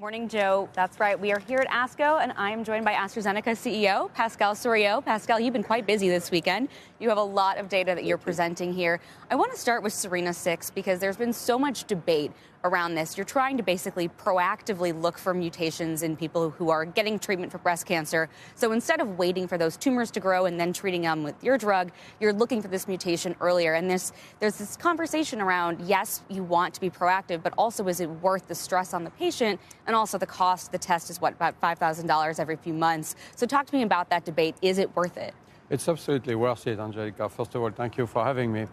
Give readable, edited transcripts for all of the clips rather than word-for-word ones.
Morning, Joe. That's right. We are here at ASCO, and I am joined by AstraZeneca CEO, Pascal Soriot. Pascal, you've been quite busy this weekend. You have a lot of data that you're presenting here. I want to start with Serena-6 because there's been so much debate around this. You're trying to basically proactively look for mutations in people who are getting treatment for breast cancer. So instead of waiting for those tumors to grow and then treating them with your drug, you're looking for this mutation earlier. And there's this conversation around, yes, you want to be proactive, but also is it worth the stress on the patient? And also the cost of the test is, what, about $5,000 every few months. So talk to me about that debate. Is it worth it? It's absolutely worth it, Angelica. First of all, thank you for having me.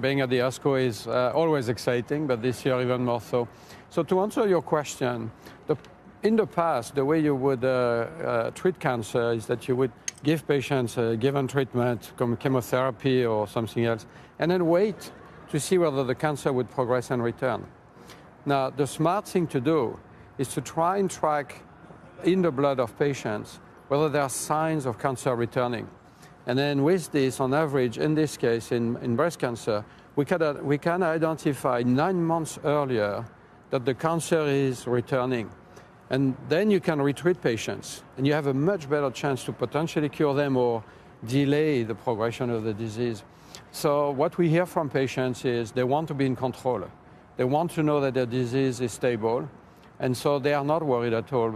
Being at the ASCO is always exciting, but this year even more so. So to answer your question, in the past, the way you would treat cancer is that you would give patients a given treatment, chemotherapy or something else, and then wait to see whether the cancer would progress and return. Now, the smart thing to do is to try and track in the blood of patients whether there are signs of cancer returning. And then with this, on average, in this case, in breast cancer, we can identify 9 months earlier that the cancer is returning. And then you can retreat patients, and you have a much better chance to potentially cure them or delay the progression of the disease. So what we hear from patients is they want to be in control. They want to know that their disease is stable, and so they are not worried at all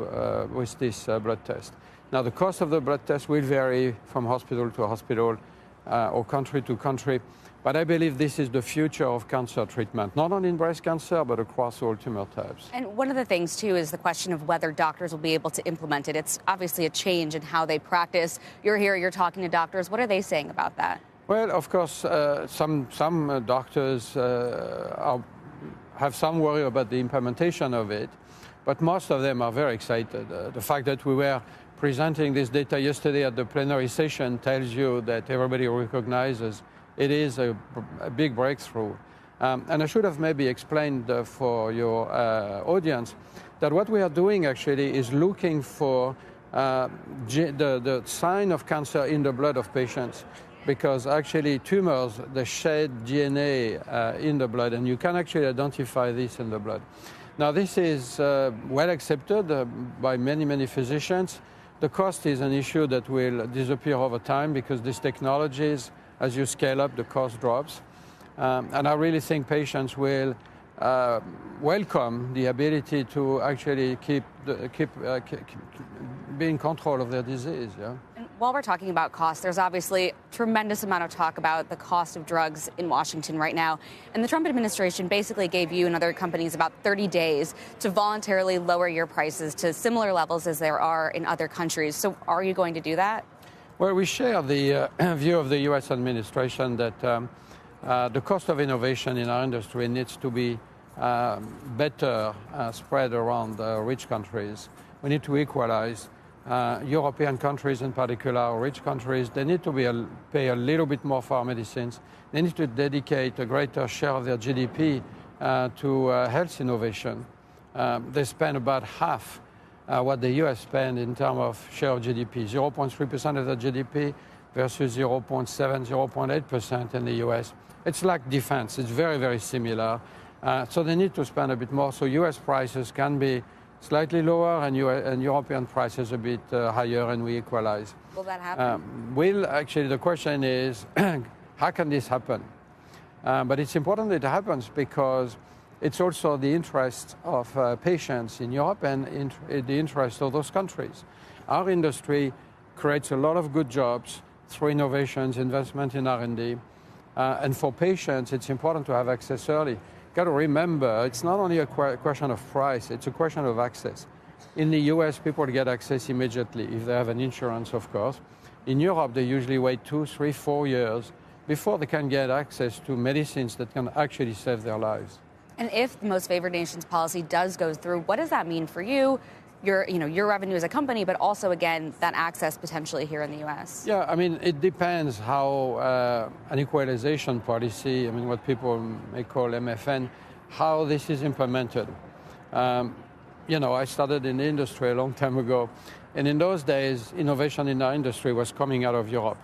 with this blood test. Now, the cost of the blood test will vary from hospital to hospital or country to country, but I believe this is the future of cancer treatment, not only in breast cancer, but across all tumor types. And one of the things, too, is the question of whether doctors will be able to implement it. It's obviously a change in how they practice. You're here, you're talking to doctors. What are they saying about that? Well, of course, some doctors have some worry about the implementation of it, but most of them are very excited. The fact that we were presenting this data yesterday at the plenary session tells you that everybody recognizes it is a big breakthrough. And I should have maybe explained for your audience that what we are doing actually is looking for the sign of cancer in the blood of patients, because actually tumors, they shed DNA in the blood, and you can actually identify this in the blood. Now, this is well accepted by many, many physicians. The cost is an issue that will disappear over time because these technologies, as you scale up, the cost drops. And I really think patients will welcome the ability to actually be in control of their disease. Yeah? And while we're talking about cost, there's obviously a tremendous amount of talk about the cost of drugs in Washington right now. And the Trump administration basically gave you and other companies about 30 days to voluntarily lower your prices to similar levels as there are in other countries. So are you going to do that? Well, we share the view of the U.S. administration that the cost of innovation in our industry needs to be better spread around rich countries. We need to equalize. European countries in particular, rich countries, they need to pay a little bit more for our medicines. They need to dedicate a greater share of their GDP to health innovation. They spend about half what the U.S. spend in terms of share of GDP, 0.3% of the GDP versus 0.7, 0.8% in the U.S. It's like defense. It's very, very similar. So they need to spend a bit more. So U.S. prices can be slightly lower and European prices a bit higher, and we equalize. Will that happen? Actually, the question is, how can this happen? But it's important that it happens because it's also the interest of patients in Europe and the interest of those countries. Our industry creates a lot of good jobs through innovations, investment in R&D. And for patients, it's important to have access early. Got to remember, it's not only a question of price, it's a question of access. In the US, people get access immediately if they have an insurance, of course. In Europe, they usually wait 2, 3, 4 years before they can get access to medicines that can actually save their lives. And if the most favored nations policy does go through, what does that mean for you? Your revenue as a company, but also, again, that access potentially here in the U.S.? Yeah, I mean, it depends how an equalization policy, I mean, what people may call MFN, how this is implemented. I started in the industry a long time ago, and in those days, innovation in our industry was coming out of Europe.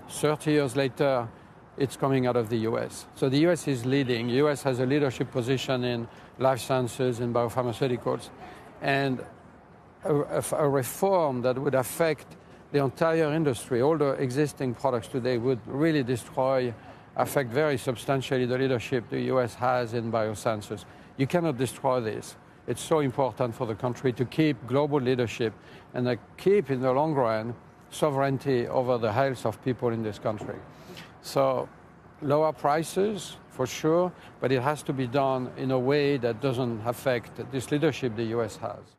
30 years later, it's coming out of the U.S. So the U.S. is leading. The U.S. has a leadership position in life sciences and biopharmaceuticals. And a reform that would affect the entire industry, all the existing products today, would really affect very substantially the leadership the US has in biosensors. You cannot destroy this. It's so important for the country to keep global leadership and keep, in the long run, sovereignty over the health of people in this country. So lower prices, for sure, but it has to be done in a way that doesn't affect this leadership the US has.